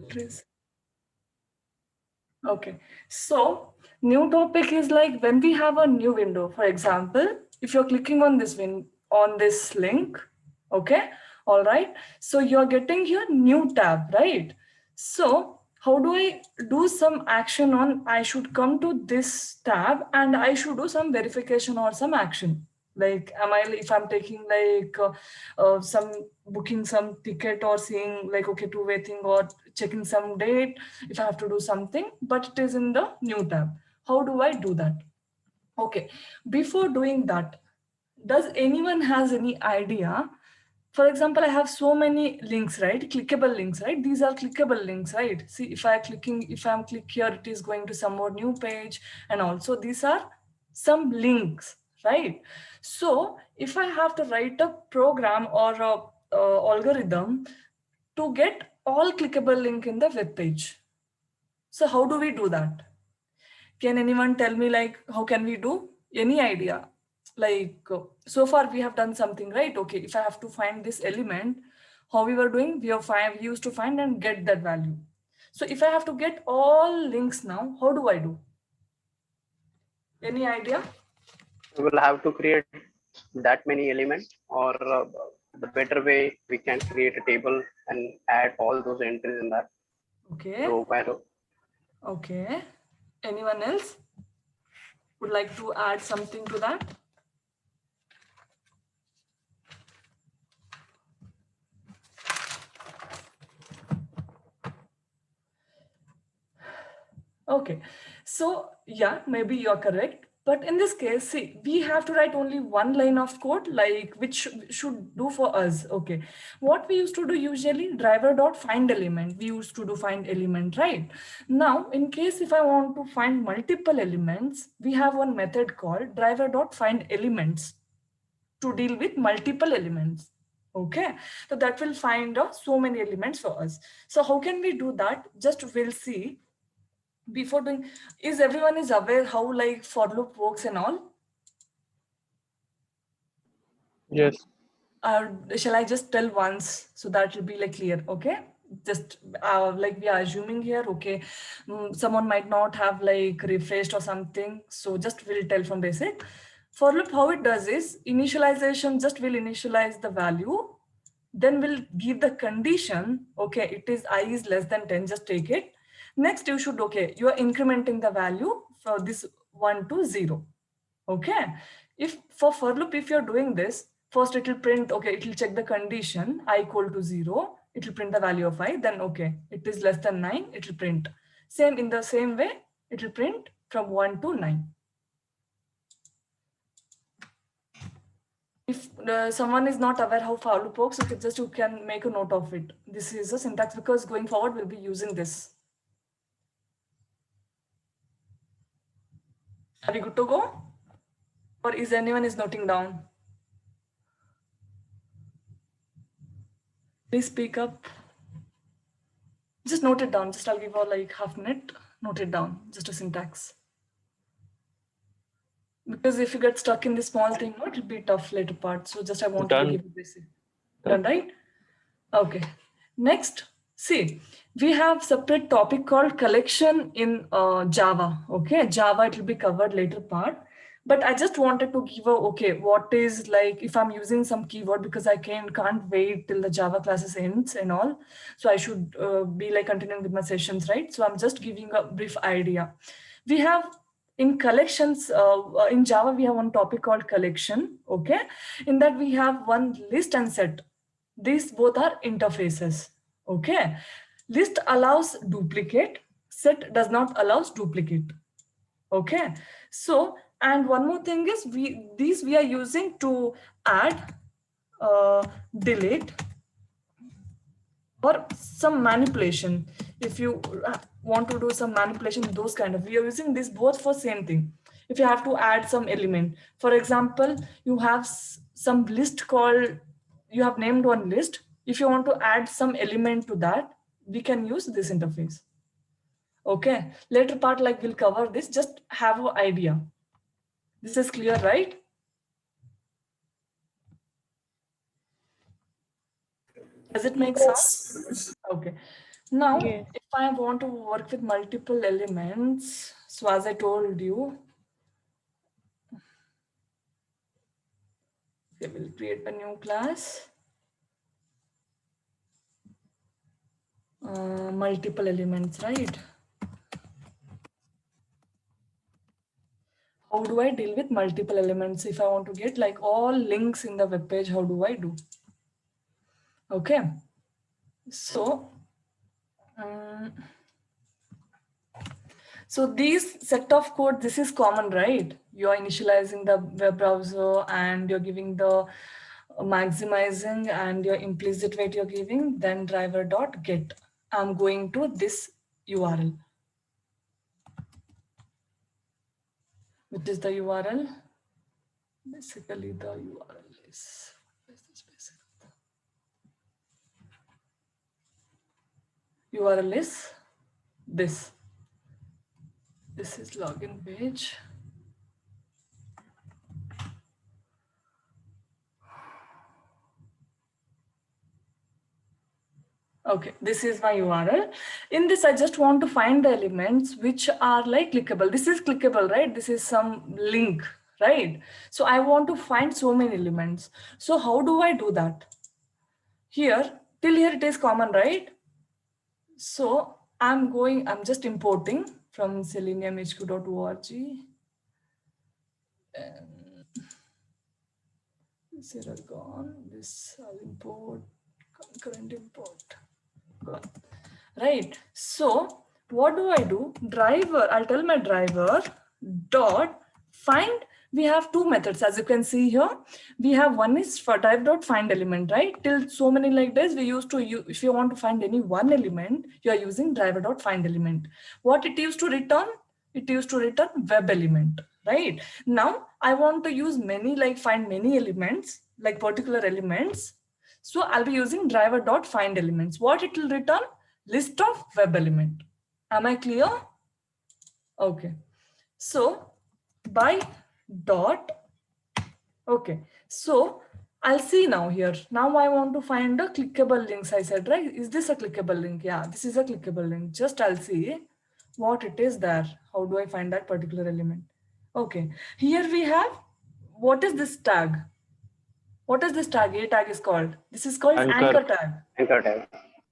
Please. Okay, so new topic is like when we have a new window. For example, if you're clicking on this link, okay, all right. So you're getting your new tab, right? So how do I do some action on? I should come to this tab and I should do some verification or some action. Like, if I'm taking like some booking some ticket or seeing like okay two-way thing or checking some date, if I have to do something, but it is in the new tab. How do I do that? Okay, before doing that, does anyone has any idea? For example, I have so many links, right? Clickable links, right? These are clickable links, right? See, if I'm click here, it is going to some more new page. And also these are some links, right? So if I have to write a program or a algorithm to get all clickable link in the web page, so how do we do that? Can anyone tell me like how can we do? Any idea? Like so far we have done something, right? Okay, if I have to find this element, how we were doing, we used to find and get that value. So if I have to get all links now, how do I do? Any idea? We will have to create that many elements, or the better way we can create a table and add all those entries in that Okay. row by row. Okay. Anyone else would like to add something to that? Okay, so yeah, maybe you're correct. But in this case, see, we have to write only one line of code, like which should do for us. Okay, what we used to do usually, driver dot find element. We used to do find element, right? Now, in case if I want to find multiple elements, we have one method called driver dot find elements to deal with multiple elements. Okay, so that will find so many elements for us. So how can we do that? Just we'll see before doing. Is everyone is aware how like for loop works and all? Yes. Shall I just tell once so that will be like clear? Okay, just like we are assuming here. Okay, someone might not have like refreshed or something, so just will tell from basic. For loop, how it does is initialization, just will initialize the value, then we'll give the condition. Okay, it is I is less than 10, just take it. Next you should, okay, you are incrementing the value for this 1 to 0. Okay, if for loop, if you're doing this, first it will print, okay, it will check the condition I equal to 0, it will print the value of I, then okay, it is less than 9, it will print. Same in the same way, it will print from 1 to 9. If someone is not aware how for loop works, okay, just you can make a note of it. This is a syntax because going forward we'll be using this. Are we good to go? Or is anyone is noting down? Please speak up. Just note it down. Just I'll give you like half minute. Note it down. Just a syntax. Because if you get stuck in this small thing, no, it'll be tough later part. So just I wanted to Done. give you basic. Done, right? Okay. Next, see, we have separate topic called collection in Java. Okay, Java, it will be covered later part. But I just wanted to give a, okay, what is like, if I'm using some keyword, because I can't wait till the Java classes ends and all. So I should be like continuing with my sessions, right? So I'm just giving a brief idea. We have in collections, in Java, we have one topic called collection. Okay, in that we have one list and set. These both are interfaces. Okay, list allows duplicate, set does not allows duplicate. Okay, so and one more thing is we are using to add, delete, or some manipulation. If you want to do some manipulation, those kind of, we are using this both for same thing. If you have to add some element, for example, you have some list called, you have named one list. If you want to add some element to that, we can use this interface. Okay, later part like we'll cover this, just have an idea. This is clear, right? Does it make sense? Okay. Now, Yes. if I want to work with multiple elements, so as I told you, we will create a new class. Multiple elements, right? How do I deal with multiple elements? If I want to get like all links in the web page, how do I do? Okay. So, so these set of code, this is common, right? You're initializing the web browser and you're giving the maximizing and your implicit weight you're giving, then driver.get. I'm going to this URL, which is the URL. Basically, the URL is, URL is this. This is login page. Okay, this is my URL. In this, I just want to find the elements which are like clickable. This is clickable, right? This is some link, right? So I want to find so many elements. So how do I do that? Here, till here it is common, right? So I'm just importing from seleniumhq.org. This error gone. This I'll import, concurrent import. Gone. Right. So what do I do? Driver, I'll tell my driver dot find. We have two methods, as you can see here. We have one is for drive.find element, right? Till so many like this, we used to use, if you want to find any one element, you are using driver.find element. What it used to return? It used to return web element, right? Now I want to use many, like find many elements, like particular elements. So I'll be using driver.find elements. What it will return? List of web element. Am I clear? Okay. So by dot, okay. So I'll see now here. Now I want to find the clickable links. I said, right? Is this a clickable link? Yeah, this is a clickable link. Just I'll see what it is there. How do I find that particular element? Okay. Here we have, what is this tag? What is this tag? A tag is called. This is called anchor tag. Anchor tag.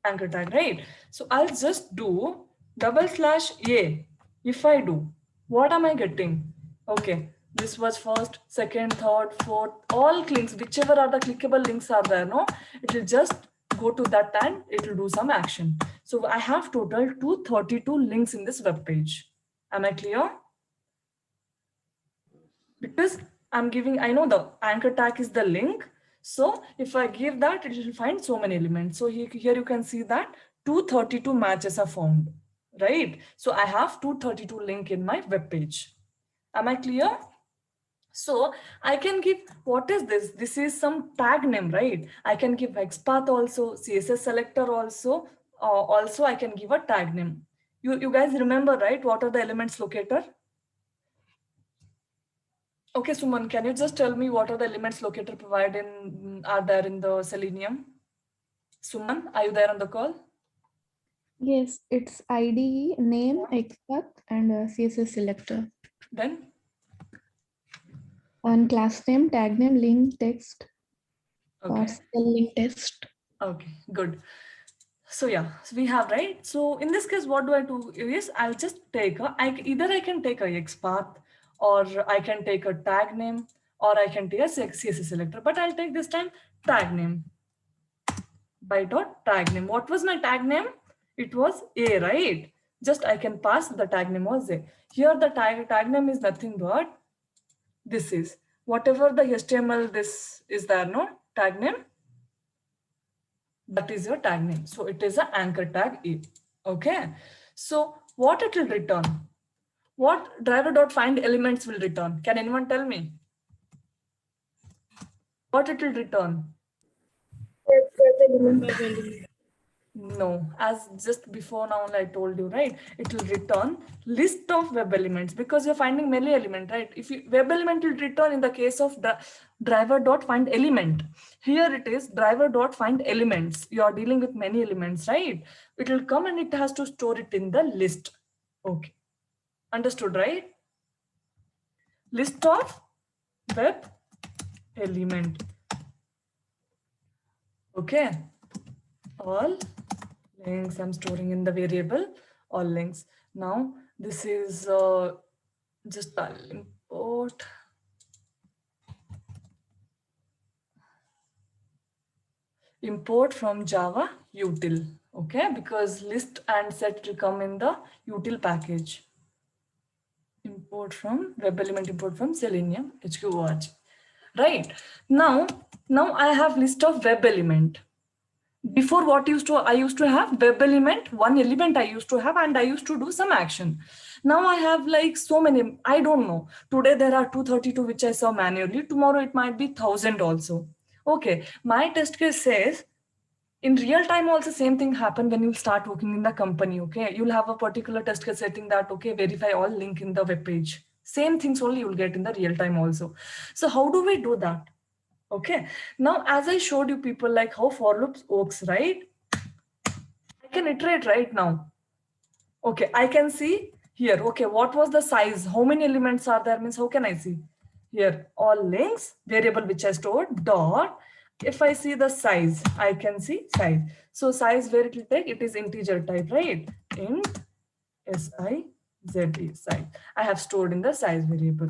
Anchor tag, right? So I'll just do /a. If I do, what am I getting? Okay, this was first, second, third, fourth, all links, whichever are the clickable links are there, no? It will just go to that and it will do some action. So I have total 232 links in this web page. Am I clear? Because I'm giving, I know the anchor tag is the link. So if I give that, it will find so many elements. So here you can see that 232 matches are found, right? So I have 232 link in my web page. Am I clear? So I can give, what is this? This is some tag name, right? I can give XPath also, CSS selector also. Also I can give a tag name. You guys remember, right? What are the elements locator? Okay, Suman, can you just tell me what are the elements locator provided are there in the Selenium? Suman, are you there on the call? Yes, it's IDE, name, XPath, and CSS selector. Then? And class name, tag name, link, text, Okay. partial link text. Okay, good. So yeah, so we have, right? So in this case, what do I do is I'll just take either I can take a XPath, or I can take a tag name, or I can take a CSS selector, but I'll take this time tag name. By dot tag name. What was my tag name? It was A, right? Just I can pass the tag name was A. Here the tag name is nothing but this is whatever the HTML this is there, no? Tag name. That is your tag name. So it is an anchor tag A. Okay. So what it will return? What driver.find elements will return? Can anyone tell me? What it will return? No, as just before now I told you, right? It will return list of web elements because you're finding many element, right? If you web element will return in the case of the driver dot find element. Here it is driver dot find elements. You are dealing with many elements, right? It will come and it has to store it in the list. Okay, understood, right? List of web element. Okay, all links I'm storing in the variable all links. Now this is just I'll import from Java util. Okay, because list and set will come in the util package. Import from web element, import from Selenium HQORG. Right, now I have list of web element. Before what I used to have web element, one element I used to have, and I used to do some action. Now I have like so many, I don't know. Today there are 232 which I saw manually. Tomorrow it might be 1000 also. Okay, my test case says in real time also same thing happen when you start working in the company. Okay, you'll have a particular test case setting that okay, verify all link in the web page. Same things only you'll get in the real time also. So how do we do that? Okay, now as I showed you people like how for loops works, right? I can iterate right now. Okay, I can see here, okay, what was the size? How many elements are there? Means how can I see? Here, all links, variable which I stored, dot. If I see the size, I can see size. So size where it will take, it is integer type, right? Int size, size. I have stored in the size variable,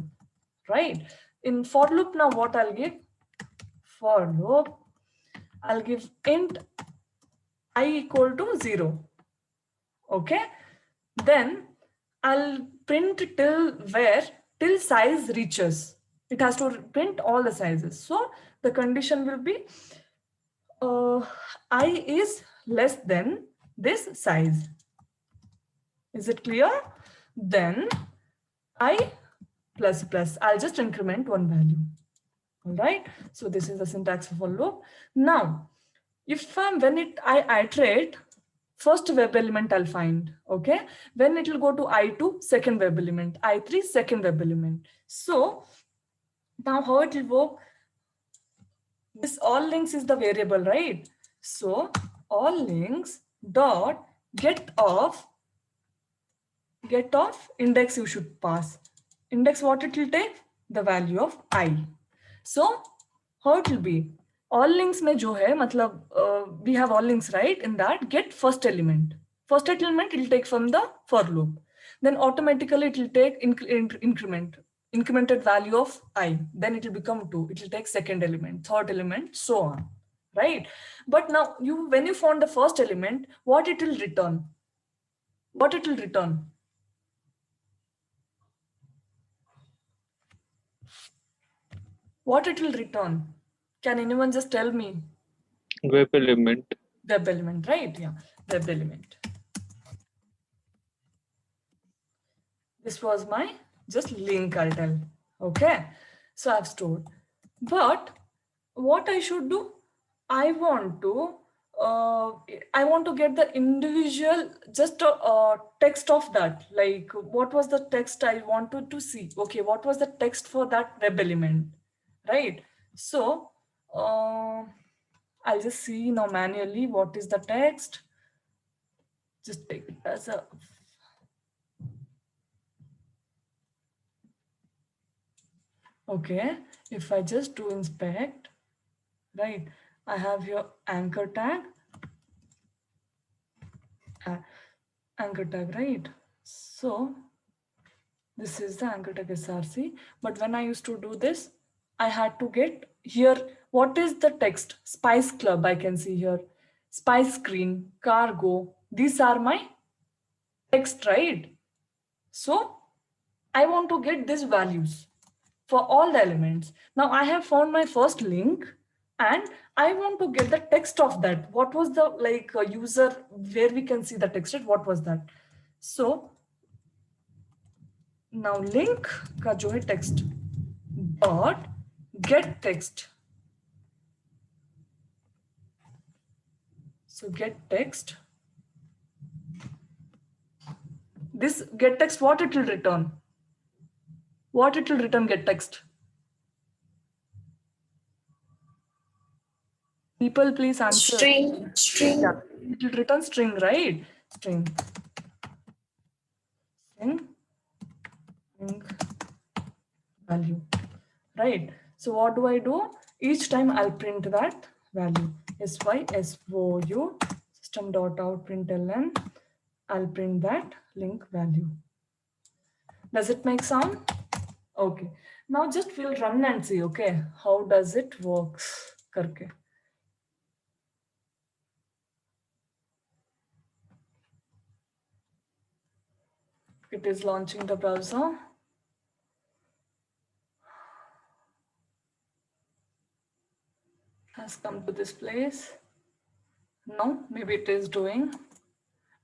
right? In for loop now what I'll give? For loop, I'll give int I equal to 0. Okay, then I'll print till size reaches. It has to print all the sizes. So the condition will be I is less than this size. Is it clear? Then I plus plus. I'll just increment one value. All right. So this is the syntax for loop. Now, if I iterate, first web element I'll find. Okay. When it will go to I2, second web element, I3, second web element. So now how it will work? This all links is the variable, right? So all links dot get of index you should pass. Index what it will take? The value of I. So how it will be? All links mein jo hai, matlab, we have all links, right? In that get first element. First element it will take from the for loop. Then automatically it will take incremented value of I. Then it will become 2. It will take second element, third element, so on. Right? But now when you found the first element, what it will return? What it will return? What it will return? Can anyone just tell me? Web element. Web element, right? Yeah, web element. This was my just link, I'll tell. Okay, so I've stored. But what I should do? I want to get the individual just text of that. Like what was the text I wanted to see? Okay, what was the text for that web element? Right. So I'll just see now manually what is the text. Just take it as a okay. If I just do inspect, right, I have your anchor tag. Anchor tag, right? So this is the anchor tag src. But when I used to do this, I had to get here. What is the text? Spice Club, I can see here. Spice Screen, Cargo. These are my text, right? So I want to get these values for all the elements. Now I have found my first link and I want to get the text of that. What was the user where we can see the text, right? What was that? So now link का जो है text dot get text. So get text. This get text, what it will return? What it will return get text? People, please answer. String. Yeah, it will return string, right? String. String value, right? So what do? Each time I'll print that value. SYSOU system.out println. I'll print that link value. Does it make sound? Okay. Now just we'll run and see, okay, how does it works? Karke. It is launching the browser. Has come to this place. No, maybe it is doing.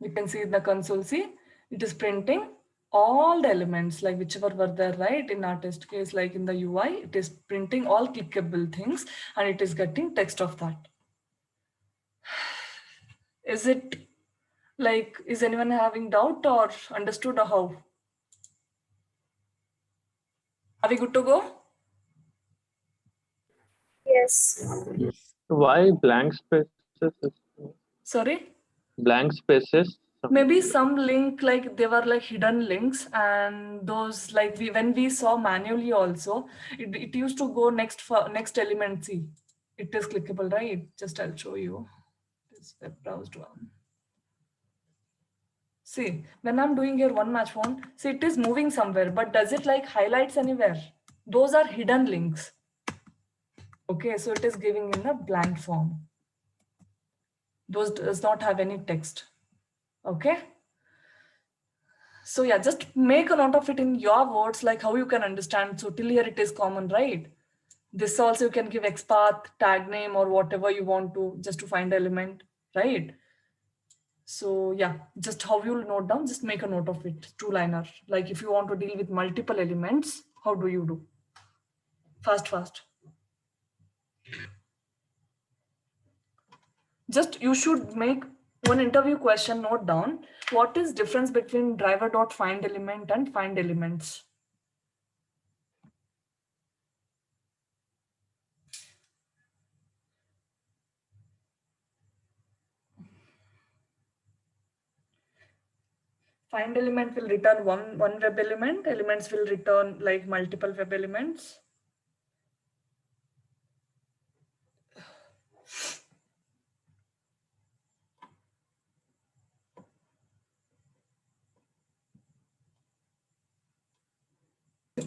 We can see in the console, see, it is printing all the elements, like whichever were there, right? In our test case, like in the UI, it is printing all clickable things and it is getting text of that. Is it like, is anyone having doubt or understood or how? Are we good to go? Yes. Why blank spaces? Sorry? Blank spaces. Maybe some link, like they were like hidden links, and those like when we saw manually also, it used to go next element. See, it is clickable, right? Just I'll show you this web browsed one. See, when I'm doing here one match phone, see it is moving somewhere, but does it like highlights anywhere? Those are hidden links. Okay, so it is giving in a blank form. Those does not have any text. Okay. So yeah, just make a note of it in your words, like how you can understand. So till here it is common, right? This also you can give XPath, tag name, or whatever you want to, just to find element, right? So yeah, just how you'll note down, just make a note of it, two-liner. Like if you want to deal with multiple elements, how do you do? Fast. Just you should make one interview question note down. What is difference between driver.findElement and find elements? Find element will return one web element. Elements will return like multiple web elements.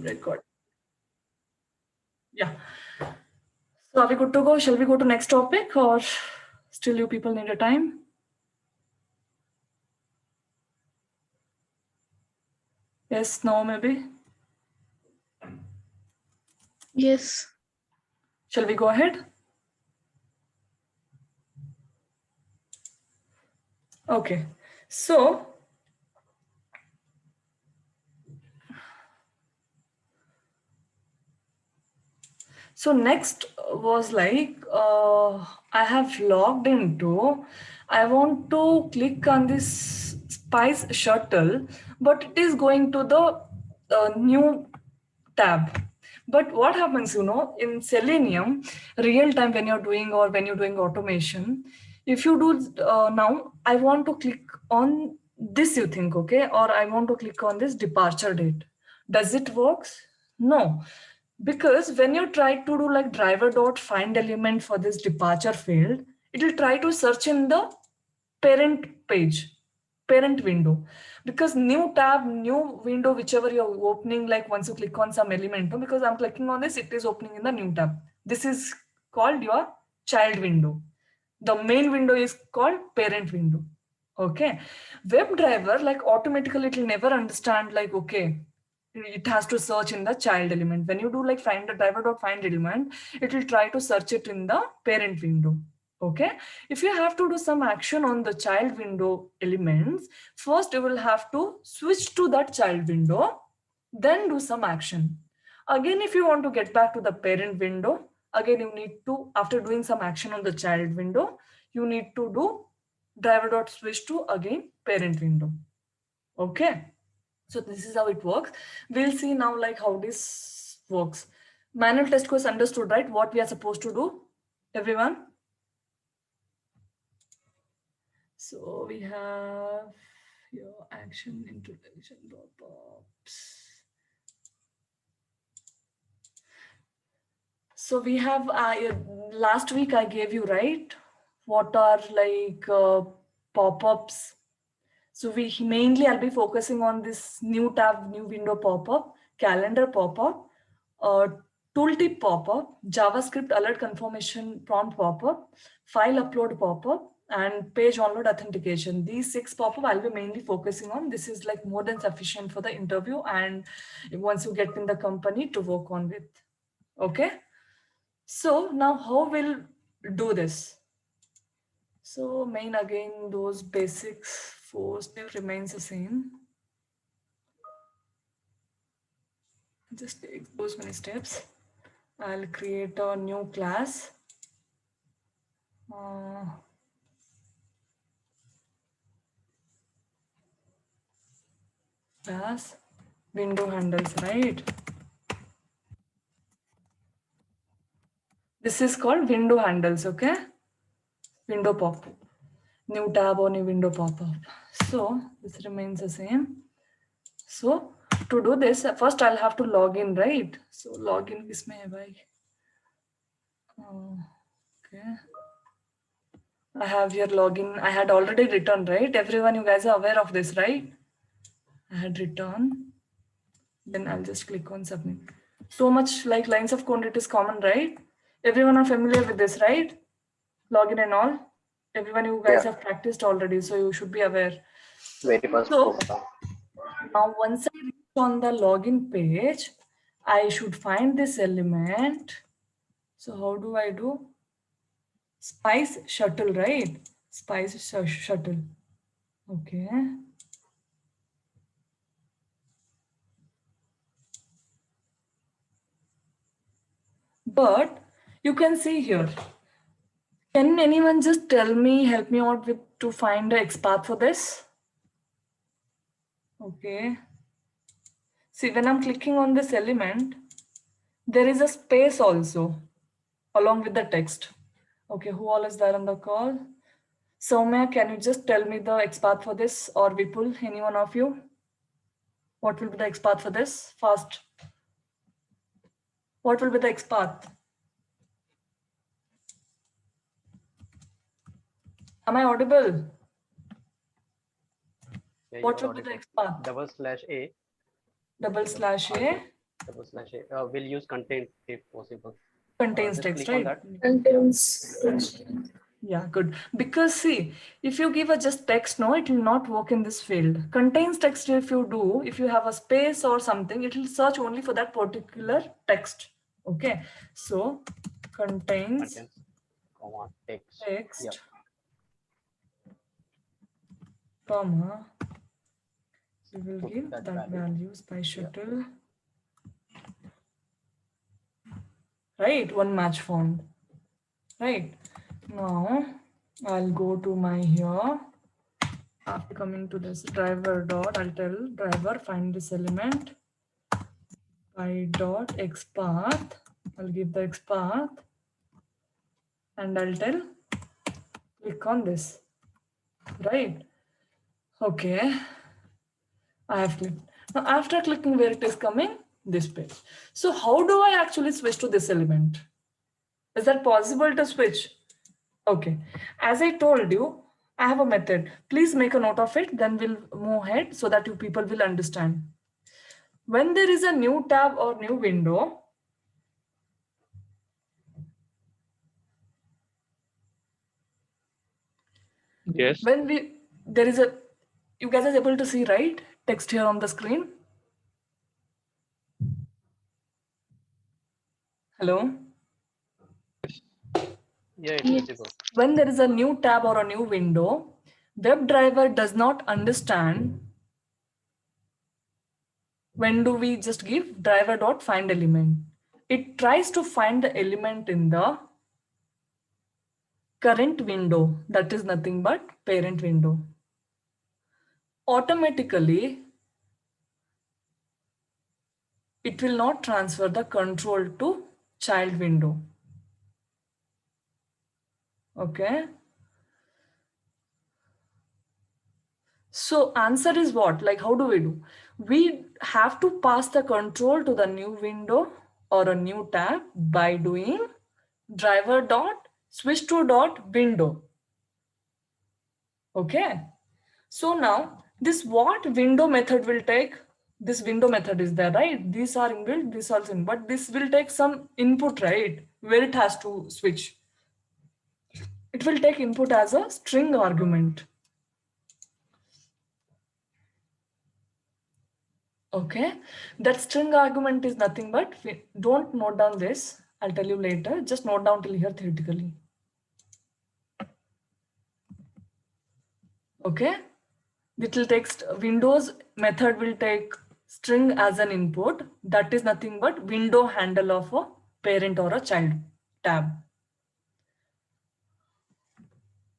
Record. Yeah. So are we good to go? Shall we go to next topic, or still you people need a time? Yes, no, maybe. Yes. Shall we go ahead? Okay. So next was like, I have logged into, I want to click on this Spice Shuttle, but it is going to the new tab. But what happens, in Selenium, real time when you're doing automation, if you do now, I want to click on this, you think, okay, or I want to click on this departure date. Does it works? No. Because when you try to do like driver.findElement for this departure field, it will try to search in the parent page, parent window, because new tab, new window, whichever you're opening, like once you click on some element, because I'm clicking on this, it is opening in the new tab. This is called your child window. The main window is called parent window. Okay. WebDriver, like automatically it will never understand like, okay, it has to search in the child element. When you do like find the driver.findElement, it will try to search it in the parent window. Okay. If you have to do some action on the child window elements, first you will have to switch to that child window, then do some action. Again, if you want to get back to the parent window, again, you need to, after doing some action on the child window, you need to do driver dot switch to again parent window. Okay, so this is how it works. We'll see now like how this works. Manual test course understood, right? What we are supposed to do, everyone? So we have your action introduction pop-ups. So we have last week I gave you, right, what are like pop-ups. So we mainly I'll be focusing on this new tab, new window pop-up, calendar pop-up, tooltip pop-up, JavaScript alert confirmation prompt pop-up, file upload pop-up, and page download authentication. These 6 pop-up I'll be mainly focusing on. This is like more than sufficient for the interview and once you get in the company to work on with. Okay. So now how we'll do this? So main again, those basics 4 still remains the same. Just take those many steps. I'll create a new class. Class window handles, right? This is called window handles, okay? Window pop-up, new tab or new window pop-up. So this remains the same. So to do this, first I'll have to log in, right? So login is my by. Okay. I have your login. I had already returned, right? Everyone, you guys are aware of this, right? I had returned. Then I'll just click on submit. So much like lines of code, it is common, right? Everyone are familiar with this, right? Login and all. Everyone, you guys have practiced already, so you should be aware. Very first So program. now once I reach on the login page, I should find this element. So how do I do? Spice shuttle, right? Spice shuttle. Okay. But you can see here. Can anyone just tell me, help me out with to find the XPath for this? Okay. See, when I'm clicking on this element, there is a space also along with the text. Okay, who all is there on the call? Soumya, can you just tell me the XPath for this, or Vipul, any one of you? What will be the XPath for this? Fast. What will be the XPath? Am I audible? Yeah, What you're will be the audible. XPath? /A. /A. /A. We'll use content if possible. Contains Just text, click on right? that. Contains. Yeah, good. Because see, if you give a just text, no, it will not work in this field. Contains text, if you do, if you have a space or something, it will search only for that particular text. Okay. So contains Comma, text. text, Yeah. comma, we will Put give that that value. value by shuttle. Right, one match found. Right. Now I'll go to my here. After coming to this driver dot, I'll tell driver find this element by dot XPath. I'll give the XPath and I'll tell click on this. Right. Okay. I have clicked. Now after clicking where it is coming, this page. So how do I actually switch to this element? Is that possible to switch? Okay. As I told you, I have a method. Please make a note of it. Then we'll move ahead so that you people will understand. When there is a new tab or new window, Yes. when there is a, you guys are able to see, right? Text here on the screen. Hello. Yeah, it's visible. When there is a new tab or a new window, WebDriver does not understand when do we just give driver.find element. It tries to find the element in the current window, that is nothing but parent window. Automatically, it will not transfer the control to child window. Okay. So answer is what? Like, how do we do? We have to pass the control to the new window or a new tab by doing driver dot switch to dot window. Okay. So now this what window method will take? This window method is there, right? These are inbuilt, this also in, but this will take some input, right? Where it has to switch. It will take input as a string argument. Okay, that string argument is nothing but, don't note down this. I'll tell you later. Just note down till here theoretically. Okay, little text Windows method will take string as an input. That is nothing but window handle of a parent or a child tab.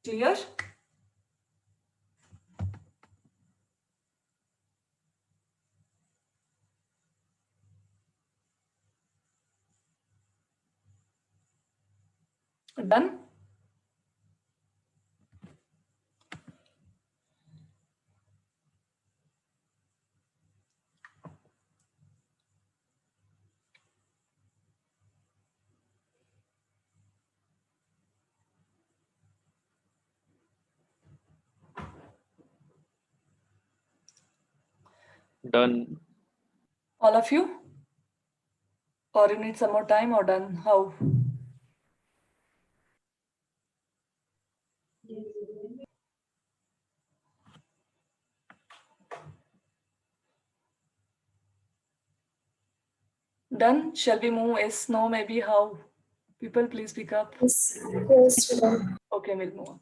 Clear? Done? Done. All of you? Or you need some more time or done? How? Done? Shall we move? Yes, no, maybe how? People, please speak up. Yes, yes, ma'am. Okay, we'll move on.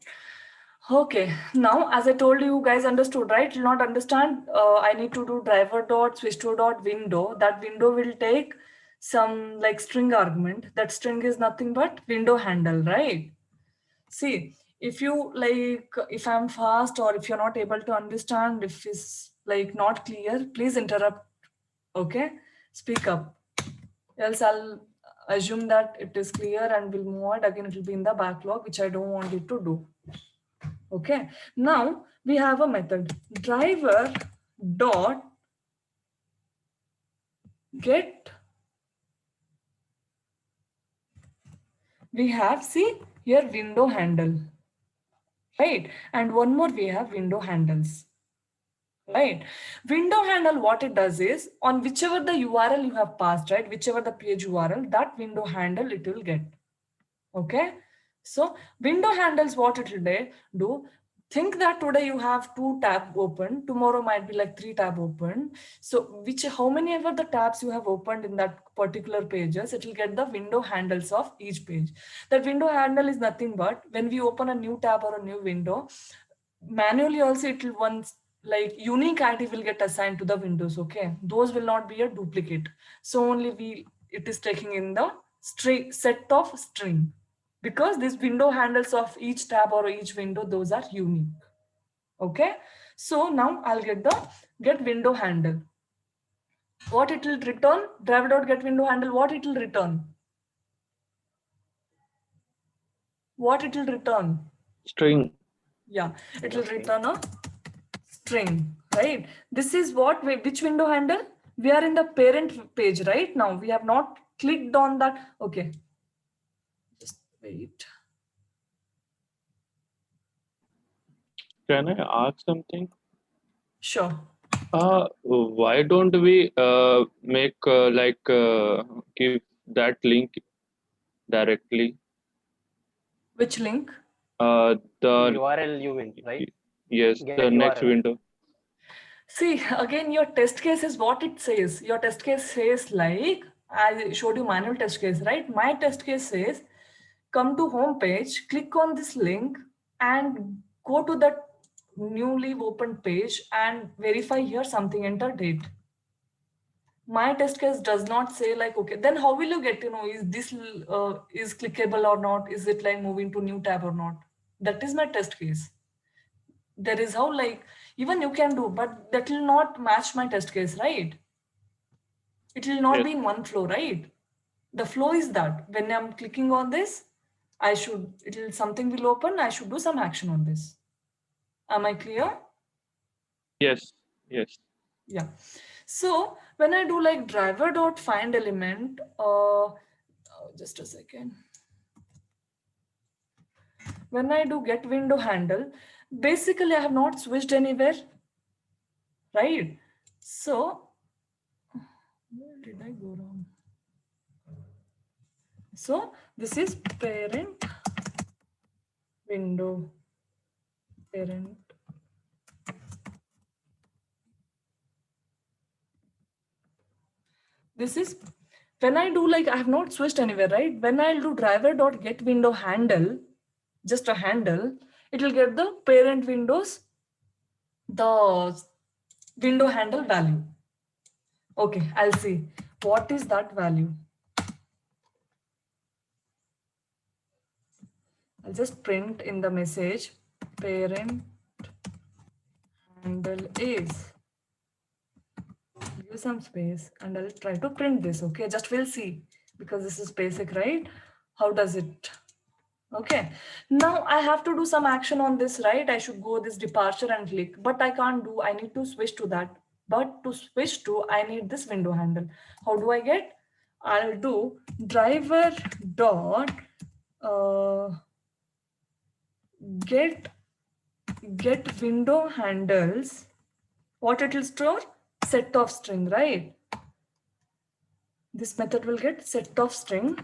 Okay, now as I told you guys understood, right? You'll not understand. I need to do driver dot switch to dot window. That window will take some like string argument. That string is nothing but window handle, right? See, if you like, if I'm fast or if you're not able to understand, if it's like not clear, please interrupt. Okay, speak up. Else I'll assume that it is clear and we'll move on. Again, it will be in the backlog, which I don't want it to do. Okay, now we have a method driver dot get. We have, see here, window handle, right? And one more, we have window handles, right? Window handle, what it does is on whichever the URL you have passed, right? Whichever the page URL, that window handle it will get. Okay, so window handles, what it will do, think that today you have 2 tabs open, tomorrow might be like 3 tabs open. So how many ever the tabs you have opened in that particular pages, it will get the window handles of each page. That window handle is nothing but when we open a new tab or a new window, manually also it will once like unique ID will get assigned to the windows. Okay, those will not be a duplicate. So only it is taking in the string set of string, because these window handles of each tab or each window, those are unique. Okay, so now I'll get window handle. What it will return? Driver dot get window handle. What it will return? What it will return? String. Yeah, it will return a string, right? This is what, which window handle? We are in the parent page right now. We have not clicked on that. Okay, just wait. Can I ask something? Sure. Why don't we make give that link directly? Which link? The URL you mean, right? yes, Get the next URL. window. See, again, your test case is what it says. Your test case says like, I showed you manual test case, right? My test case says, come to home page, click on this link and go to that newly opened page and verify here something, enter date. my test case does not say like, okay, then how will you get to know is this is clickable or not? Is it like moving to new tab or not? That is my test case. There is how like even you can do, but that will not match my test case, right? It will not Yes. be in one flow, right? The flow is that when I'm clicking on this, something will open, I should do some action on this. Am I clear? Yes. Yes. Yeah. So when I do like driver dot find element, just a second. When I do get window handle, basically I have not switched anywhere, right? So where did I go wrong? So this is parent window, parent. This is when I do like I have not switched anywhere, right? When I'll do driver dot get window handle, just a handle, it will get the parent windows, the window handle value. Okay, I'll see what is that value. I'll just print in the message parent handle is, give some space and I'll try to print this. Okay, just we'll see because this is basic, right? How does it? Okay, now I have to do some action on this, right? I should go this departure and click, but I can't do, I need to switch to that. But to switch to, I need this window handle. How do I get? I'll do driver dot get window handles. What it will store? Set of string, right? This method will get set of string.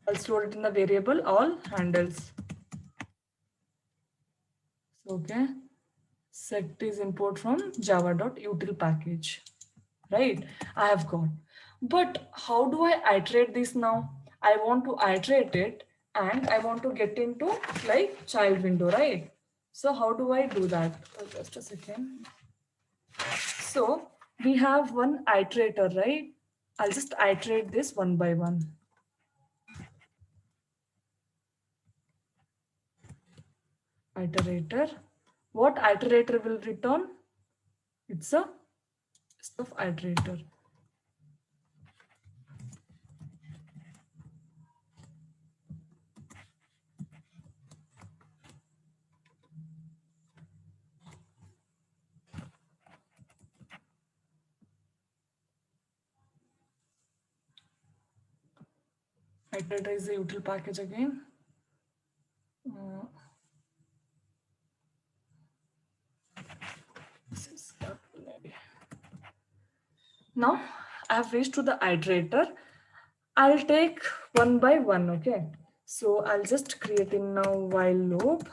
I'll store it in the variable all handles. Okay, set is import from java.util package, right? I have got, but how do I iterate this now? I want to iterate it and I want to get into like child window, right? So how do I do that? Just a second. So we have one iterator, right? I'll just iterate this one by one. Iterator. What iterator will return? It's a list of iterator. Iterator is the util package again. Now I have reached to the iterator. I'll take one by one, okay? So I'll just create in now while loop,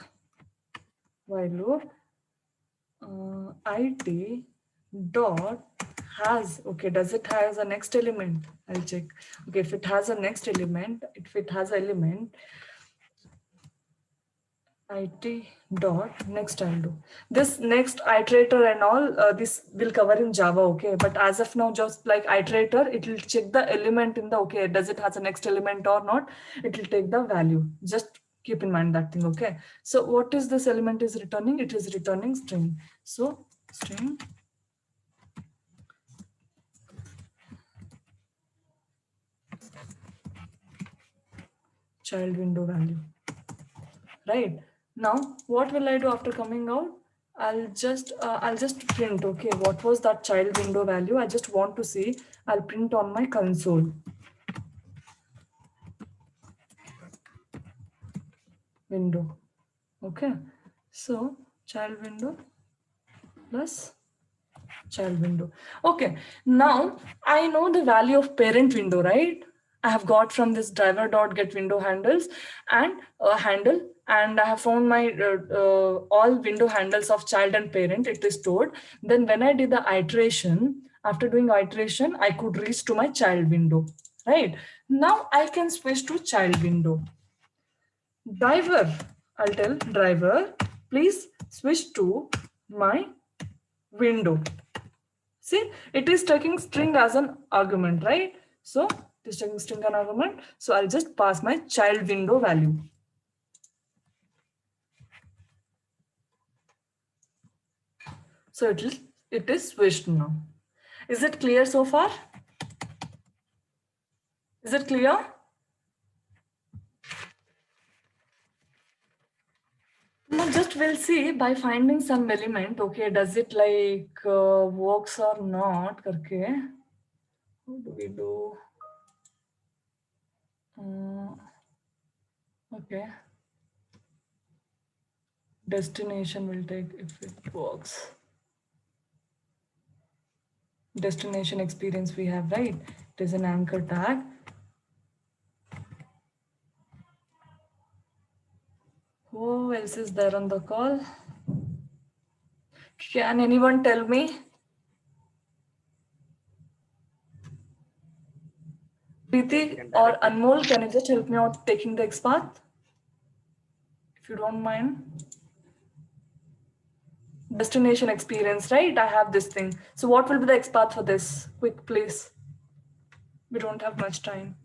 it dot has, okay, does it has a next element? I'll check. Okay, if it has a next element, if it has element, it dot next, I'll do this next iterator and all this will cover in Java, okay? But as of now, just like iterator, it will check the element in the, okay, does it has a next element or not? It will take the value. Just keep in mind that thing, okay? So what is this element is returning? It is returning string. So string child window value, right? Now, what will I do after coming out? I'll just print, okay, what was that child window value? I just want to see, I'll print on my console. Window, okay. So child window plus child window. Okay, now I know the value of parent window, right? I have got from this driver dot get window handles and handle, and I have found my all window handles of child and parent. It is stored. Then when I did the iteration, after doing iteration, I could reach to my child window, right? Now I can switch to child window. driver, I'll tell driver, please switch to my window. See, it is taking string as an argument, right? So it is taking string an argument. So I'll just pass my child window value. So it is switched now. Is it clear so far? Is it clear? Now just we'll see by finding some element, okay, does it like works or not, karke. How do we do? Okay. Destination will take if it works. Destination experience we have, right? It is an anchor tag. Who else is there on the call? Can anyone tell me? Preeti or Anmol, can you just help me out taking the XPath? If you don't mind. Destination experience, right? I have this thing. So what will be the XPath for this? Quick, please. We don't have much time.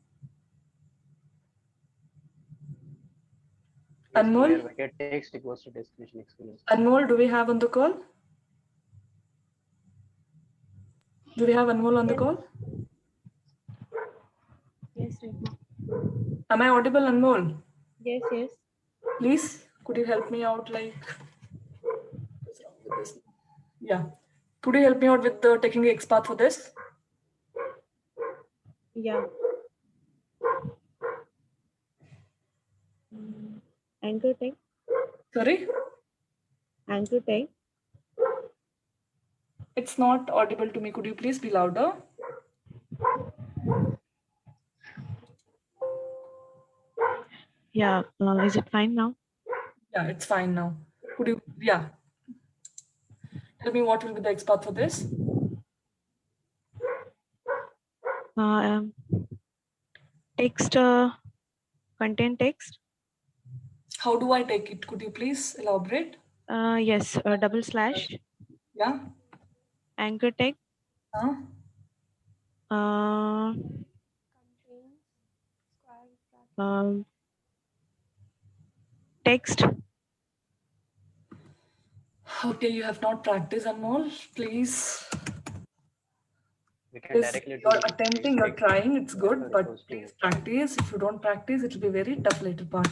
Anmol? Get text equals to destination experience. Anmol, do we have on the call? Do we have Anmol on the call? Yes, Rema. Am I audible, Anmol? Yes, yes. Please, could you help me out? Like, what's wrong with this? Yeah. Could you help me out with the taking the XPath for this? Yeah. Anchor tag. Sorry? Anchor tag. It's not audible to me. Could you please be louder? Yeah. Is it fine now? Yeah, it's fine now. Could you, yeah. Tell me what will be the XPath for this? Text. Content text. How do I take it? Could you please elaborate? Yes. Double slash. Yeah. Anchor tag. Text. Okay, you have not practiced, Anmol. Please. We can Yes, directly do you're it. attempting, you're trying, it's good, but Equals to- please practice. If you don't practice, it will be very tough later part.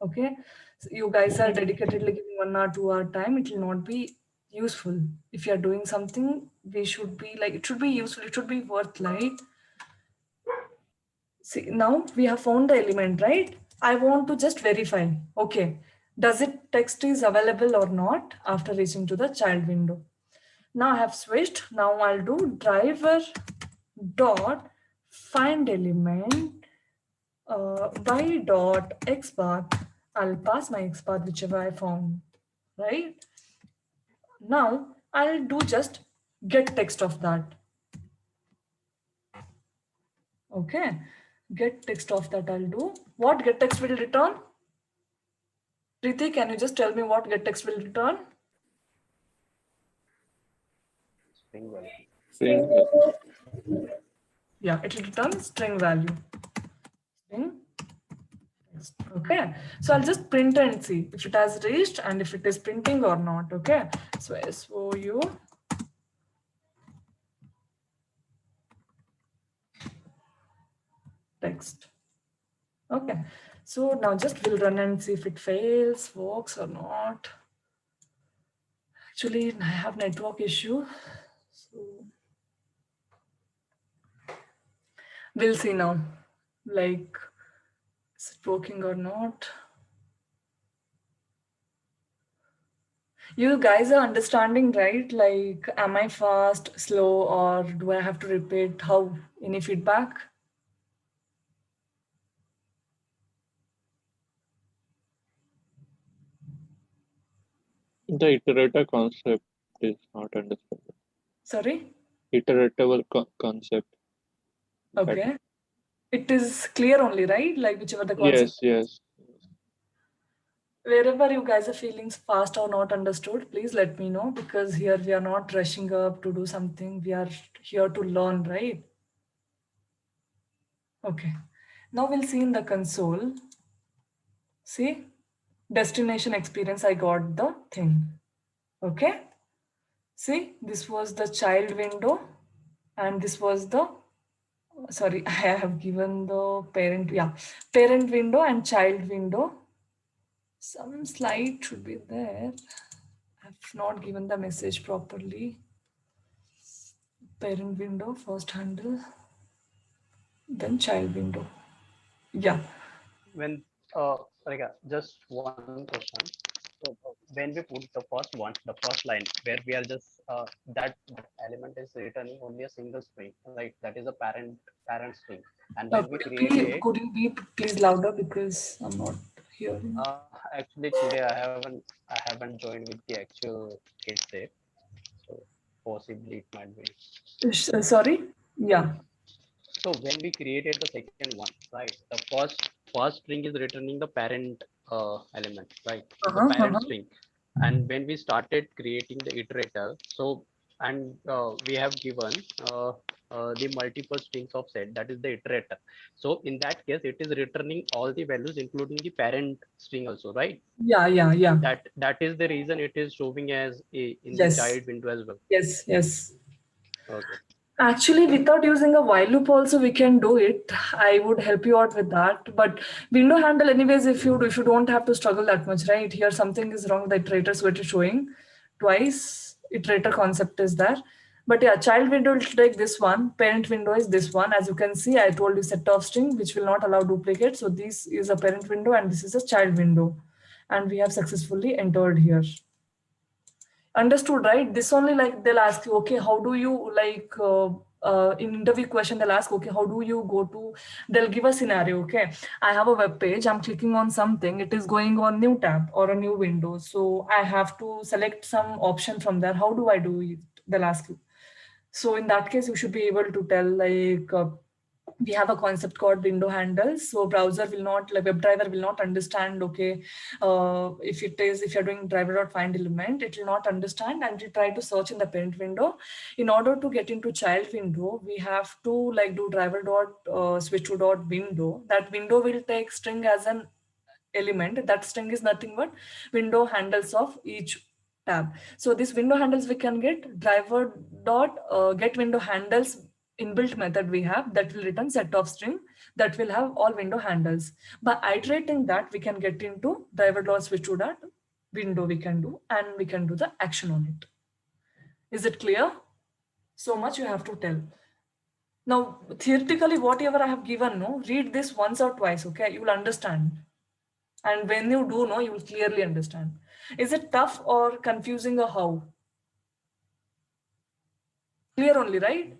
Okay, so you guys are dedicatedly giving 1 hour, 2 hour time. It will not be useful. If you're doing something, we should be like, it should be useful, it should be worth light. See, now we have found the element, right? I want to just verify, okay, does it text is available or not after reaching to the child window. Now I have switched. Now I'll do driver dot find element y dot XPath. I'll pass my XPath whichever I found, right? Now I'll do just get text of that. Okay, get text of that I'll do. What get text will return? Preeti, can you just tell me what get text will return? String value. String value. Yeah, it will return string value. String. Okay, so I'll just print and see if it has reached and if it is printing or not. Okay, so SOU text. Okay, so now just we'll run and see if it fails, works or not. Actually, I have network issue, so we'll see now, like, is it working or not? You guys are understanding, right? Like, am I fast, slow, or do I have to repeat? How? Any feedback? The iterator concept is not understood. Sorry? Iteratable concept. Okay. It is clear only, right? Like whichever the concept. Yes, yes. Wherever you guys are feeling fast or not understood, please let me know, because here we are not rushing up to do something. We are here to learn, right? Okay. Now we'll see in the console. See, destination experience, I got the thing. Okay. See, this was the child window and this was the, sorry, I have given the parent, yeah, parent window and child window. Some slide should be there. I've not given the message properly. Parent window, first handle, then child window. Yeah. When just one question. So when we put the first one, the first line where we are just that element is returning only a single string, right? That is a parent string. And when we create, Could you be please louder, because I'm not hearing. actually today I haven't joined with the actual kids there, so possibly it might be. Sorry? Yeah. So when we created the second one, right, the first string is returning the parent element, right, the parent string. And when we started creating the iterator, so and we have given the multiple strings of set, that is the iterator. So in that case, it is returning all the values, including the parent string also, right? Yeah. That is the reason it is showing as in the Yes. child window as well. Yes. Okay. Actually, without using a while loop also we can do it. I would help you out with that. But window handle anyways, if you don't have to struggle that much, right? Here something is wrong with the iterator, so it is showing twice. Iterator concept is there. But yeah, child window will take this one. Parent window is this one. As you can see, I told you set of string, which will not allow duplicate. So this is a parent window and this is a child window. And we have successfully entered here. Understood, right? This only, like they'll ask you, okay, how do you like in interview question they'll ask, okay, how do you go to, they'll give a scenario, okay, I have a web page, I'm clicking on something, it is going on new tab or a new window, so I have to select some option from there. How do I do it? They'll ask you. So in that case, you should be able to tell, like we have a concept called window handles. So browser will not, like WebDriver will not understand, okay, if you're doing driver.find element, it will not understand and will try to search in the parent window. In order to get into child window, we have to like do switch to dot window. That window will take string as an element. That string is nothing but window handles of each tab. So this window handles we can get driver dot get window handles inbuilt method we have, that will return set of string that will have all window handles. By iterating that, we can get into driver dot switch to that window we can do, and we can do the action on it. Is it clear? So much you have to tell. Now, theoretically, whatever I have given, no, read this once or twice, okay? You will understand. And when you do know, you will clearly understand. Is it tough or confusing or how? Clear only, right?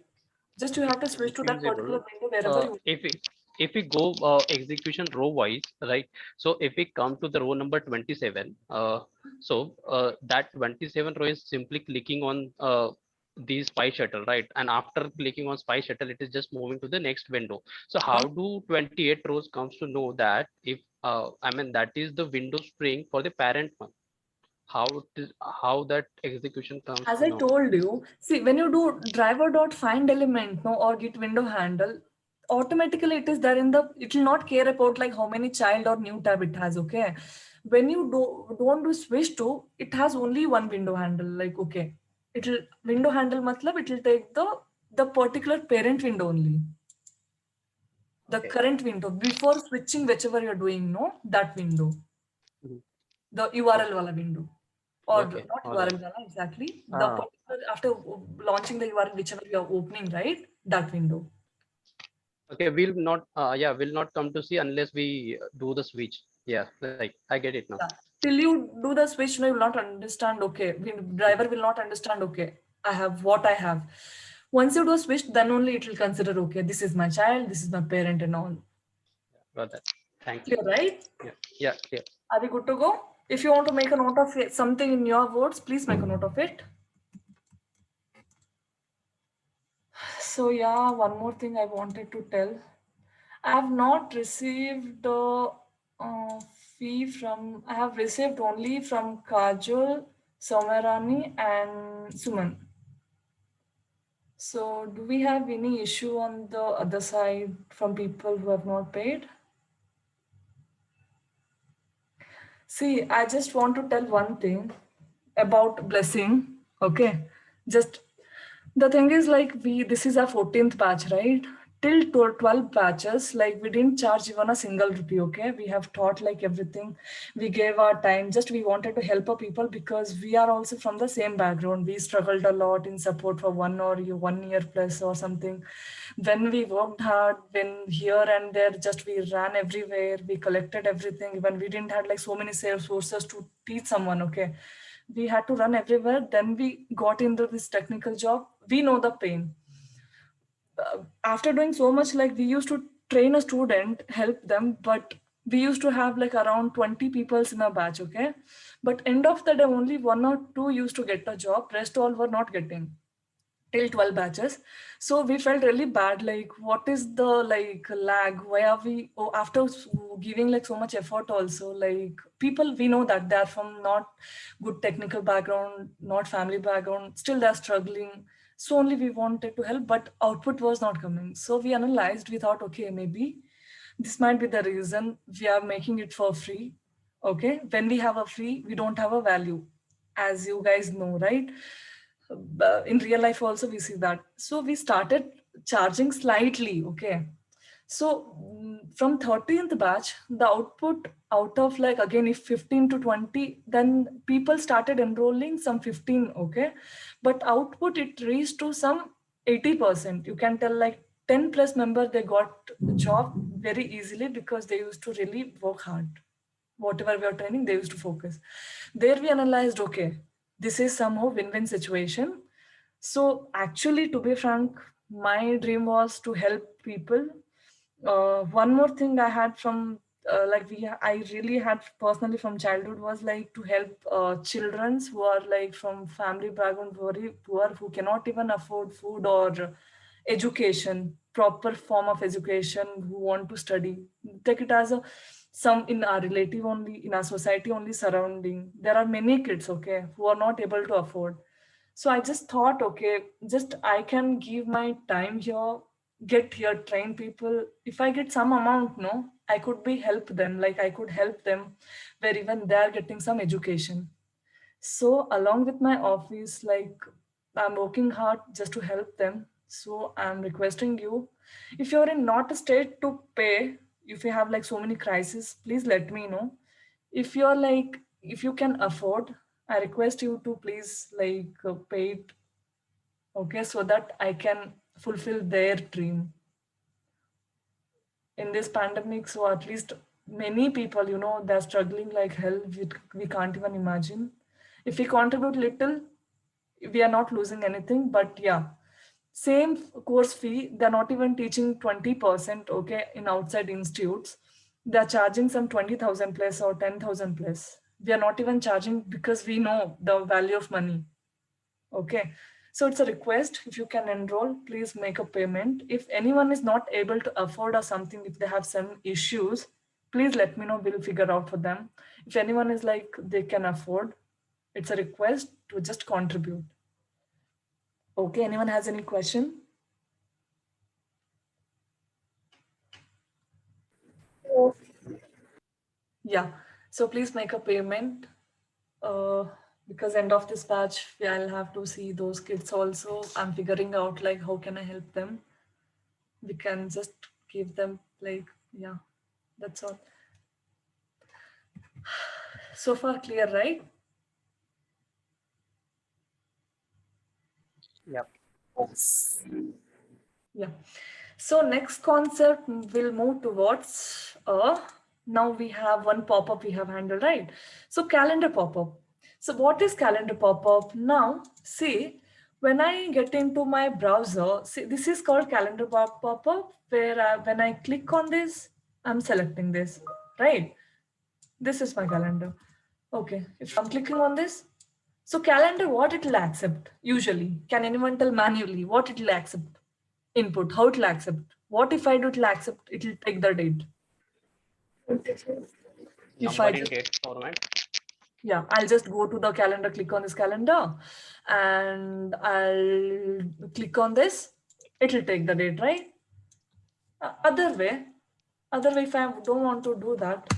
Just you have to switch to that Confusable. particular window wherever you. If we go execution row wise, right? So if we come to the row number 27, that 27 row is simply clicking on the spy shuttle, right? And after clicking on spy shuttle, it is just moving to the next window. So how do 28 rows comes to know that if I mean that is the window string for the parent one? How that execution comes As to I know? told you, see, when you do driver.find element, no, or git window handle, automatically it is there in the, it will not care about like how many child or new tab it has, okay? When you don't do switch to, it has only one window handle, like, okay, it will window handle matlab, it will take the particular parent window only. The Okay. current window before switching whichever you're doing, no, that window, the URL wala window, or Okay. not All right. URL wala, exactly the particular, after launching the URL whichever you're opening, right, that window. Okay, we'll not come to see unless we do the switch. Yeah, like I get it now. Yeah. Till you do the switch, no, you will not understand, okay, driver will not understand, okay, I have what I have. Once you do a switch, then only it will consider, okay, this is my child, this is my parent and all. Got that. Thanks. Clear, right? Yeah, yeah. Are we good to go? If you want to make a note of something in your words, please make a note of it. So yeah, one more thing I wanted to tell. I have not received fee from, I have received only from Kajol, Somarani and Suman. So do we have any issue on the other side from people who have not paid? See, I just want to tell one thing about blessing. Okay. Just the thing is like this is our 14th batch, right? Till 12 batches, like we didn't charge even a single rupee. Okay. We have taught like everything. We gave our time. Just we wanted to help our people because we are also from the same background. We struggled a lot in support for 1 year plus or something. When we worked hard, when here and there, just we ran everywhere, we collected everything. When we didn't have like so many sales sources to teach someone, okay, we had to run everywhere. Then we got into this technical job. We know the pain. After doing so much, like we used to train a student, help them, but we used to have like around 20 people in a batch, okay? But end of the day, only 1 or 2 used to get a job. Rest all were not getting till 12 batches. So we felt really bad, like what is the like lag, why are we, oh, after giving like so much effort also, like people, we know that they're from not good technical background, not family background, still they're struggling. So only we wanted to help, but output was not coming. So we analyzed, we thought, okay, maybe this might be the reason we are making it for free. Okay, when we have a free, we don't have a value, as you guys know, right? In real life also we see that. So we started charging slightly. Okay, so from 13th batch, the output out of like, again, if 15 to 20, then people started enrolling some 15, okay? But output, it reached to some 80%. You can tell like 10 plus members, they got the job very easily because they used to really work hard. Whatever we are training, they used to focus. There we analyzed, okay, this is somehow win-win situation. So actually, to be frank, my dream was to help people. One more thing I had from I really had personally from childhood was like to help children who are like from family background very poor, who cannot even afford food or education, proper form of education, who want to study. Take it as a some in our relative only, in our society only surrounding. There are many kids, okay, who are not able to afford. So I just thought, okay, just I can give my time here, get here, train people. If I get some amount, no, I could be help them. Like I could help them where even they are getting some education. So along with my office, like I'm working hard just to help them. So I'm requesting you, if you're in not a state to pay, if you have like so many crises, please let me know. If you're like, if you can afford, I request you to please like pay it, okay, so that I can fulfill their dream in this pandemic. So at least many people, you know, they're struggling like hell. We can't even imagine. If we contribute little, we are not losing anything. But yeah, same course fee, they're not even teaching 20%, okay, in outside institutes. They're charging some 20,000 plus or 10,000 plus. We are not even charging because we know the value of money. Okay, so it's a request. If you can enroll, please make a payment. If anyone is not able to afford or something, if they have some issues, please let me know. We'll figure out for them. If anyone is like they can afford, it's a request to just contribute. Okay, anyone has any question? No. Yeah, so please make a payment. Because end of this batch, I'll have to see those kids also. I'm figuring out like how can I help them. We can just give them like, yeah, that's all. So far clear, right? Yes. Yeah. So next concept we'll move towards now we have one pop-up we have handled, right? So calendar pop-up. So what is calendar pop-up? Now, see, when I get into my browser, see, this is called calendar pop-up, where when I click on this, I'm selecting this, right? This is my calendar. Okay, if I'm clicking on this, so calendar, what it will accept usually? Can anyone tell manually what it will accept? Input, how it will accept? What if I do it will accept? It will take the date. 25. If I number in just, date format. yeah, I'll just go to the calendar, click on this calendar, and I'll click on this. It'll take the date, right? Other way, if I don't want to do that,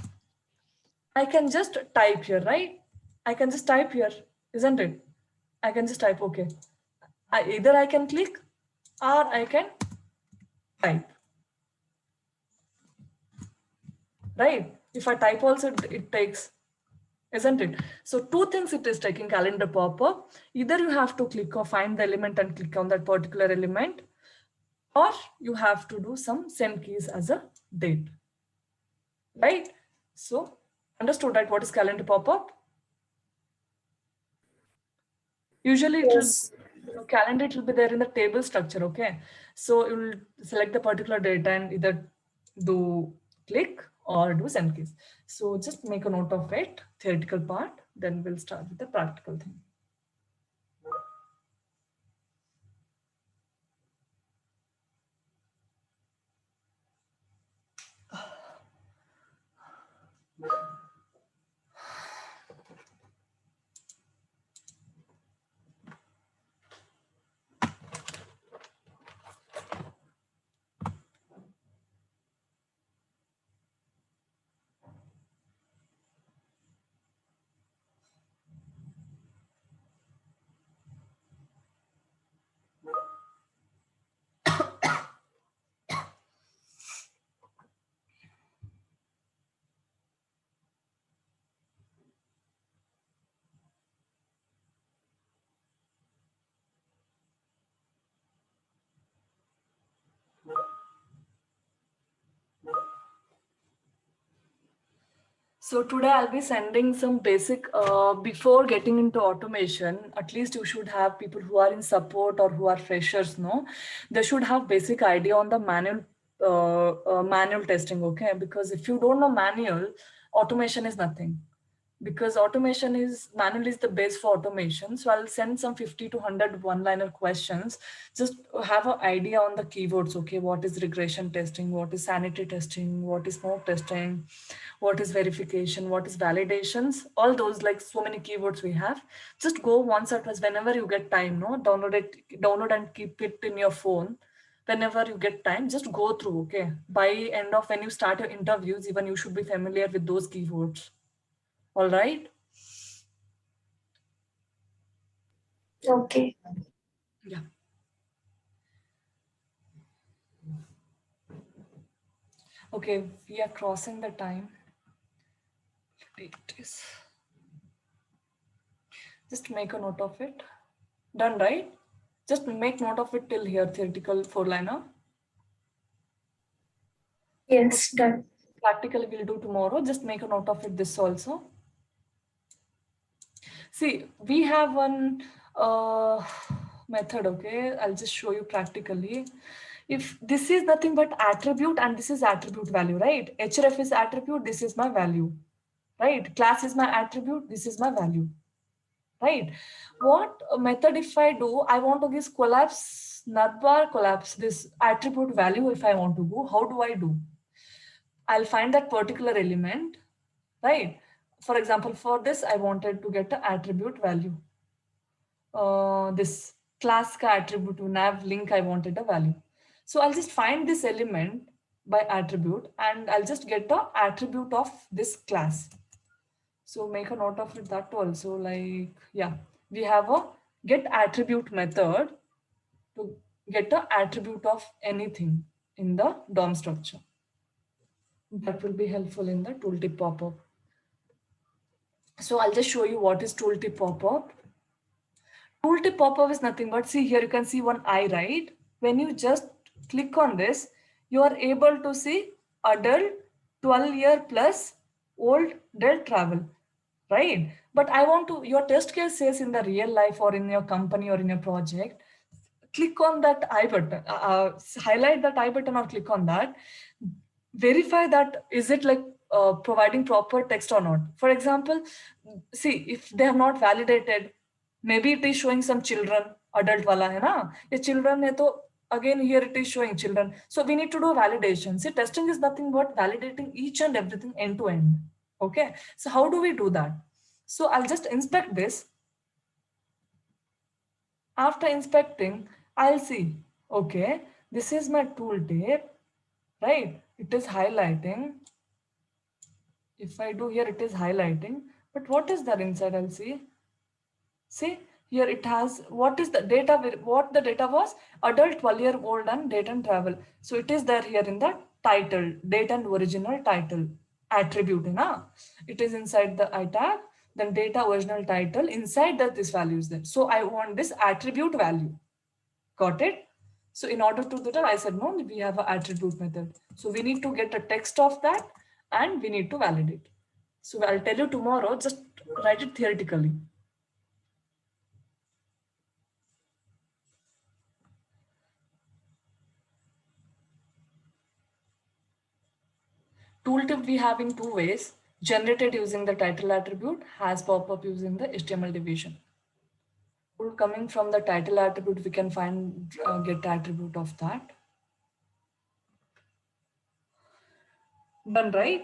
I can just type here, right? I can just type here, isn't it? I can just type, okay. Either I can click or I can type, right? If I type also, it takes, isn't it? So two things it is taking calendar pop-up. Either you have to click or find the element and click on that particular element, or you have to do some send keys as a date, right? So understood, right? What is calendar pop-up? Usually it will, Yes. calendar, it will be there in the table structure, okay? So you will select the particular data and either do click or do send keys. So just make a note of it, theoretical part, then we'll start with the practical thing. So today I'll be sending some basic, before getting into automation, at least you should have people who are in support or who are freshers, no? They should have basic idea on the manual testing, okay? Because if you don't know manual, automation is nothing. Because automation is, manual is the base for automation. So I'll send some 50 to 100 one-liner questions. Just have an idea on the keywords, okay? What is regression testing? What is sanity testing? What is smoke testing? What is verification? What is validations? All those, like so many keywords we have. Just go once or twice whenever you get time, no? Download and keep it in your phone. Whenever you get time, just go through, okay? By end of when you start your interviews, even you should be familiar with those keywords. All right. Okay. Yeah. Okay, we are crossing the time. It is. Just make a note of it. Done, right? Just make note of it till here, theoretical 4-liner. Yes, done. Practical we'll do tomorrow. Just make a note of it, this also. See, we have one method, okay? I'll just show you practically. If this is nothing but attribute and this is attribute value, right? href is attribute, this is my value, right? Class is my attribute, this is my value, right? What method if I do, I want to give collapse, navbar collapse, this attribute value if I want to go, how do I do? I'll find that particular element, right? For example, for this, I wanted to get an attribute value. This class ka attribute to nav link, I wanted a value. So I'll just find this element by attribute and I'll just get the attribute of this class. So make a note of it, that also, like, yeah, we have a get attribute method to get the attribute of anything in the DOM structure. That will be helpful in the tooltip pop-up. So I'll just show you what is tooltip pop-up. Tooltip pop-up is nothing but, see here you can see one eye, right? When you just click on this, you are able to see adult 12-year plus old del travel, right? But I want to, your test case says in the real life or in your company or in your project, click on that I button, highlight that I button or click on that, verify that is it like providing proper text or not. For example, see if they have not validated, maybe it is showing some children, adult wala hai na, ye children hai to again here it is showing children. So we need to do validation. See, testing is nothing but validating each and everything end to end. Okay, so how do we do that? So I'll just inspect this. After inspecting, I'll see, okay, this is my tooltip, right? It is highlighting. If I do here, it is highlighting, but what is there inside? I'll see. See, here it has, what is the data, what the data was? Adult 12-year-old and date and travel. So it is there here in the title, date and original title attribute. Na? It is inside the I tag, then data original title, inside that this value is there. So I want this attribute value. Got it? So in order to do that, I said, no, we have an attribute method. So we need to get a text of that and we need to validate. So I'll tell you tomorrow, just write it theoretically. Tooltip we have in two ways, generated using the title attribute, has pop-up using the HTML division. Coming from the title attribute, we can find get attribute of that. Done, right?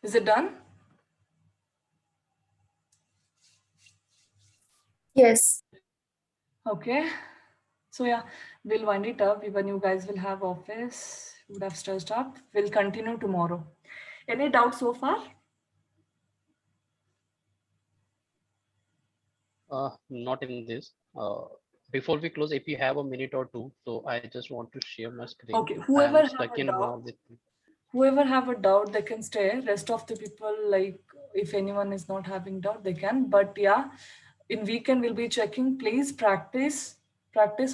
Is it done? Yes. Okay. So yeah, we'll wind it up. Even you guys will have office, you would have stressed up. We'll continue tomorrow. Any doubts so far? Not in this. Before we close, if you have a minute or two, so I just want to share my screen. Okay, I whoever am have stuck a in doubt, with whoever have a doubt, they can stay. Rest of the people, like if anyone is not having doubt, they can. But yeah, in weekend we'll be checking. Please practice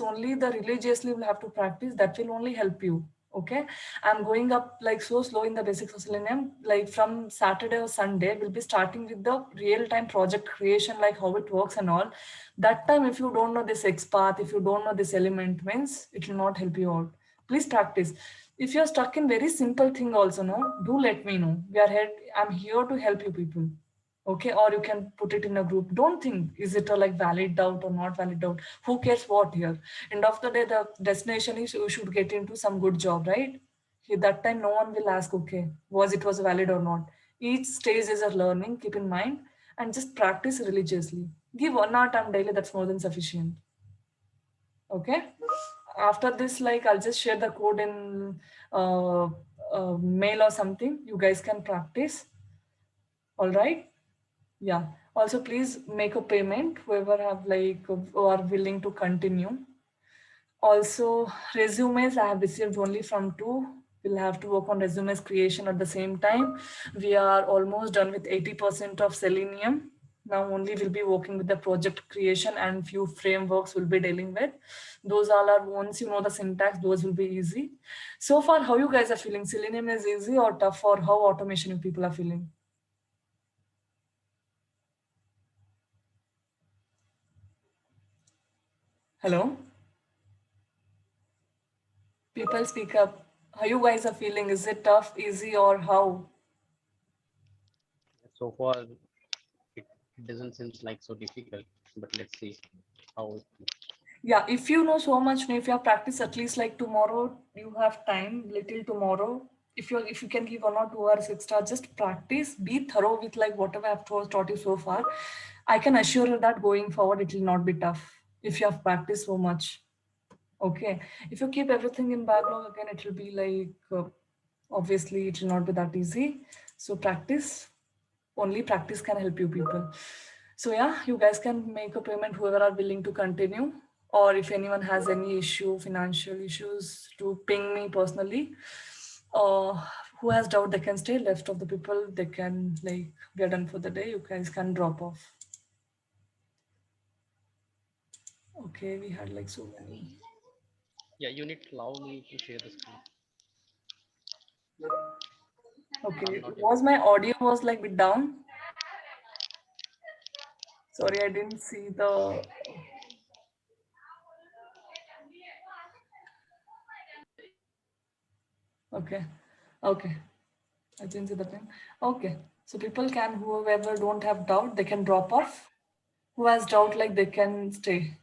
only the religiously will have to practice. That will only help you. Okay, I'm going up like so slow in the basics of Selenium. Like from Saturday or Sunday, we'll be starting with the real-time project creation, like how it works and all. That time, if you don't know this XPath, if you don't know this element, means it will not help you out. Please practice. If you're stuck in very simple thing also, no, do let me know. I'm here to help you people. Okay, or you can put it in a group. Don't think, is it a like valid doubt or not valid doubt? Who cares what here? End of the day, the destination is you should get into some good job, right? That time, no one will ask, okay, was valid or not? Each stage is a learning, keep in mind, and just practice religiously. Give 1 hour time daily, that's more than sufficient. Okay. After this, like I'll just share the code in mail or something. You guys can practice. All right. Yeah. Also, please make a payment, whoever have like who are willing to continue. Also, resumes I have received only from 2. We'll have to work on resumes creation at the same time. We are almost done with 80% of Selenium. Now only we'll be working with the project creation and few frameworks we'll be dealing with. Those all are, once you know the syntax, those will be easy. So far, how you guys are feeling? Selenium is easy or tough, or how automation people are feeling? Hello? People speak up. How you guys are feeling? Is it tough, easy, or how? so far. It doesn't seem like so difficult, but let's see how. Yeah, if you know so much, if you have practiced at least like tomorrow, you have time, little tomorrow. If you can give 1 or 2 hours extra, just practice, be thorough with like whatever I've taught you so far. I can assure you that going forward, it will not be tough if you have practiced so much. Okay. If you keep everything in backlog again, it will be like, obviously it will not be that easy. So practice, only practice can help you people. So yeah, you guys can make a payment, whoever are willing to continue, or if anyone has any issue, financial issues, to ping me personally. Who has doubt, they can stay. Left of the people, they can like, we are done for the day. You guys can drop off. Okay, we had like so many. Yeah, you need to allow me to share the screen. Okay, not was my audio was like bit down? Sorry, I didn't see the. Okay, okay. I didn't see the thing. Okay, so people can, whoever don't have doubt, they can drop off. Who has doubt, like they can stay.